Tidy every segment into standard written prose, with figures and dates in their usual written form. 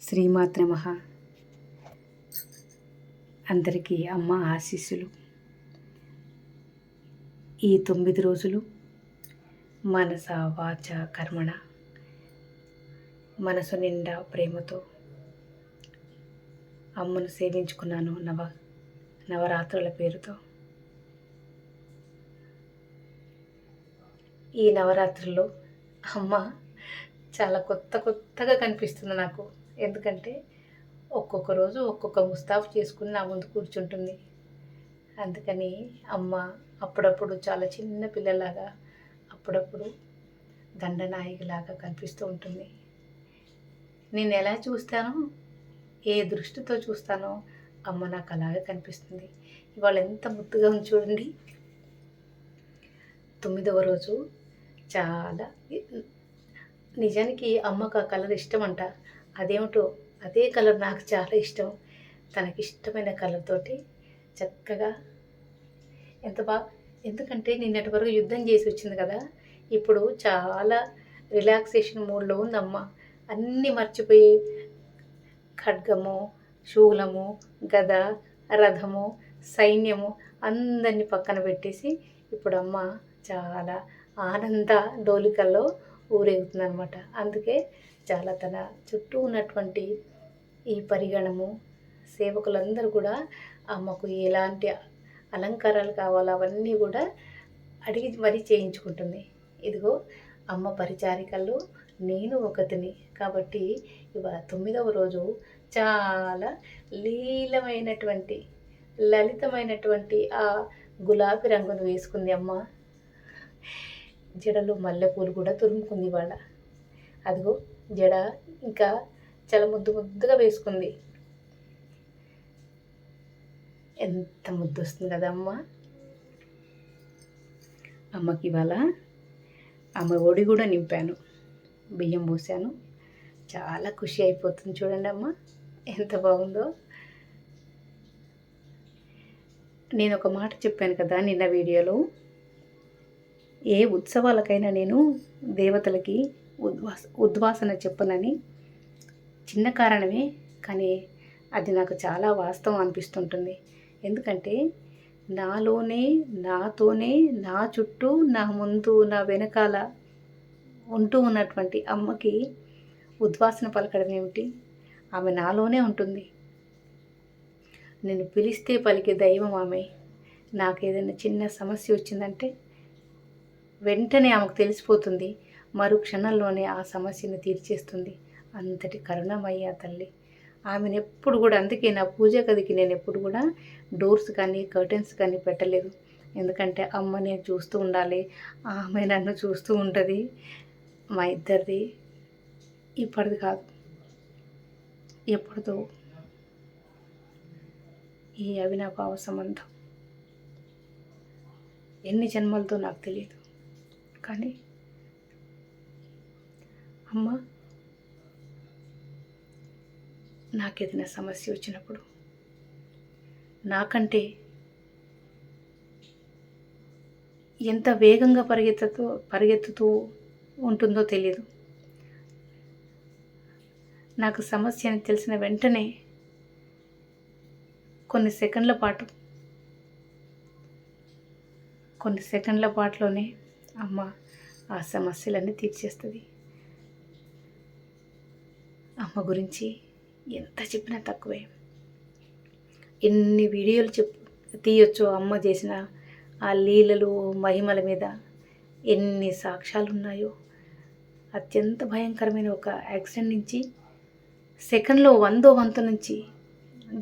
శ్రీమాత్ర మహా అందరికీ అమ్మ ఆశీస్సులు. ఈ 9 రోజులు మనస వాచ కర్మణ మనసు నిండా ప్రేమతో అమ్మను సేవించుకున్నాను. నవరాత్రుల పేరుతో ఈ నవరాత్రుల్లో అమ్మ చాలా కొత్తగా కనిపిస్తుంది నాకు. ఎందుకంటే ఒక్కొక్క రోజు ఒక్కొక్క ముస్తాబు చేసుకుని నా ముందు కూర్చుంటుంది. అందుకని అమ్మ అప్పుడప్పుడు చాలా చిన్న పిల్లలాగా, అప్పుడప్పుడు దండనాయకిలాగా కనిపిస్తూ ఉంటుంది. నేను ఎలా చూస్తానో, ఏ దృష్టితో చూస్తానో అమ్మ నాకు అలాగే కనిపిస్తుంది. ఇవాళ ఎంత ముద్దుగా ఉంది చూడండి. 9వ రోజు చాలా నిజానికి అమ్మకు ఆ కలర్ ఇష్టం అంట. అదేమిటో అదే కలర్ నాకు చాలా ఇష్టం. తనకి ఇష్టమైన కలర్ తోటి చక్కగా ఎందుకంటే నిన్నటి వరకు యుద్ధం చేసి వచ్చింది కదా, ఇప్పుడు చాలా రిలాక్సేషన్ మూడ్లో ఉంది అమ్మ. అన్నీ మర్చిపోయి ఖడ్గము, శూలము, గద, రథము, సైన్యము అందరినీ పక్కన పెట్టేసి ఇప్పుడు అమ్మ చాలా ఆనంద డోలికల్లో ఊరేగుతుందనమాట. అందుకే చాలా తన చుట్టూ ఉన్నటువంటి ఈ పరిగణము సేవకులందరూ కూడా అమ్మకు ఎలాంటి అలంకారాలు కావాలో అవన్నీ కూడా అడిగి మరీ చేయించుకుంటుంది. ఇదిగో అమ్మ పరిచారికల్లో నేను ఒకతిని కాబట్టి ఇవాళ 9వ రోజు చాలా లలితమైనటువంటి ఆ గులాబీ రంగును వేసుకుంది అమ్మ. జడలు మల్లెపూలు కూడా తురుముకుంది ఇవాళ. అదిగో జడ ఇంకా చాలా ముద్దుగా వేసుకుంది. ఎంత ముద్దు వస్తుంది కదా అమ్మ. అమ్మకి ఇవాళ అమ్మ ఒడి కూడా నింపాను, బియ్యం పోసాను. చాలా ఖుషి అయిపోతుంది చూడండి అమ్మ, ఎంత బాగుందో. నేను ఒక మాట చెప్పాను కదా నిన్న వీడియోలో, ఏ ఉత్సవాలకైనా నేను దేవతలకి ఉద్వాసన చెప్పనని. చిన్న కారణమే కానీ అది నాకు చాలా వాస్తవం అనిపిస్తుంటుంది. ఎందుకంటే నాతోనే నా చుట్టూ, నా ముందు, నా వెనకాల ఉంటూ ఉన్నటువంటి అమ్మకి ఉద్వాసన పలకడం ఏమిటి? ఆమె నాలోనే ఉంటుంది. నేను పిలిస్తే పలికే దైవం ఆమె. నాకు ఏదైనా చిన్న సమస్య వచ్చిందంటే వెంటనే ఆమెకు తెలిసిపోతుంది, మరు క్షణంలోనే ఆ సమస్యను తీర్చేస్తుంది. అంతటి కరుణమయ్య తల్లి. ఆమెను ఎప్పుడు కూడా, అందుకే నా పూజ గదికి నేను ఎప్పుడు కూడా డోర్స్ కానీ కర్టెన్స్ కానీ పెట్టలేదు. ఎందుకంటే అమ్మ నేను చూస్తూ ఉండాలి, ఆమె నన్ను చూస్తూ ఉంటుంది. మా ఇద్దరిది ఇప్పటిది కాదు, ఎప్పుడుదో ఈ అవినాభావ సంబంధం. ఎన్ని జన్మలతో నాకు తెలియదు. కానీ అమ్మ నాకేదైనా సమస్య వచ్చినప్పుడు నాకంటే ఎంత వేగంగా పరిగెత్తుతూ ఉంటుందో తెలియదు. నాకు సమస్య అని తెలిసిన వెంటనే కొన్ని సెకండ్ల పాటులోనే అమ్మ ఆ సమస్యలన్నీ తీర్చేస్తుంది. అమ్మ గురించి ఎంత చెప్పినా తక్కువే. ఎన్ని వీడియోలు తీయొచ్చో అమ్మ చేసిన ఆ లీలలు, మహిమల మీద ఎన్ని సాక్ష్యాలు ఉన్నాయో. అత్యంత భయంకరమైన ఒక యాక్సిడెంట్ నుంచి, సెకండ్లో 100వ వంతు నుంచి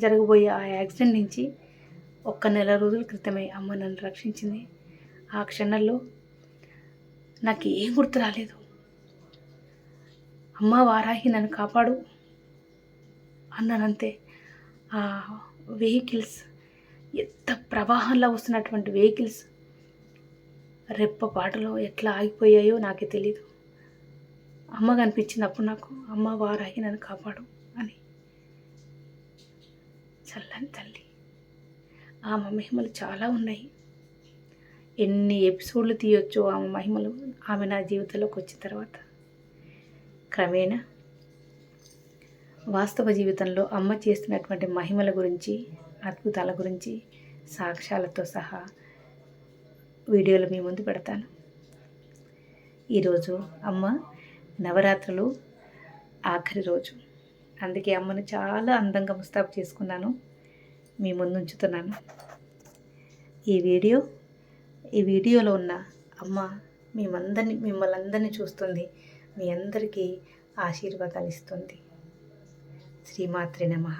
జరగబోయే ఆ యాక్సిడెంట్ నుంచి ఒక్క నెల రోజుల క్రితమే అమ్మ నన్ను రక్షించింది. ఆ క్షణంలో నాకు ఏం గుర్తు రాలేదు. అమ్మ వారాహి నన్ను కాపాడు అన్నానంతే. ఆ వెహికల్స్, ఎంత ప్రవాహంలో వస్తున్నటువంటి వెహికల్స్ రెప్పపాటులో ఎట్లా ఆగిపోయాయో నాకే తెలీదు. అమ్మ కనిపించినప్పుడు నాకు, అమ్మ వారాహి నన్ను కాపాడు అని. చల్లని తల్లి. ఆమె మహిమలు చాలా ఉన్నాయి. ఎన్ని ఎపిసోడ్లు తీయొచ్చో ఆమె మహిమలు. ఆమె నా జీవితంలోకి వచ్చిన తర్వాత క్రమేణా వాస్తవ జీవితంలో అమ్మ చేస్తున్నటువంటి మహిమల గురించి, అద్భుతాల గురించి సాక్ష్యాలతో సహా వీడియోలు మీ ముందు పెడతాను. ఈరోజు అమ్మ నవరాత్రులు ఆఖరి రోజు, అందుకే అమ్మను చాలా అందంగా ముస్తాబు చేసుకున్నాను, మీ ముందు ఉంచుతున్నాను. ఈ వీడియోలో ఉన్న అమ్మ మిమ్మల్ని అందరినీ చూస్తుంది, మీ అందరికీ ఆశీర్వాదాలు ఇస్తుంది. శ్రీమాత్రే నమః.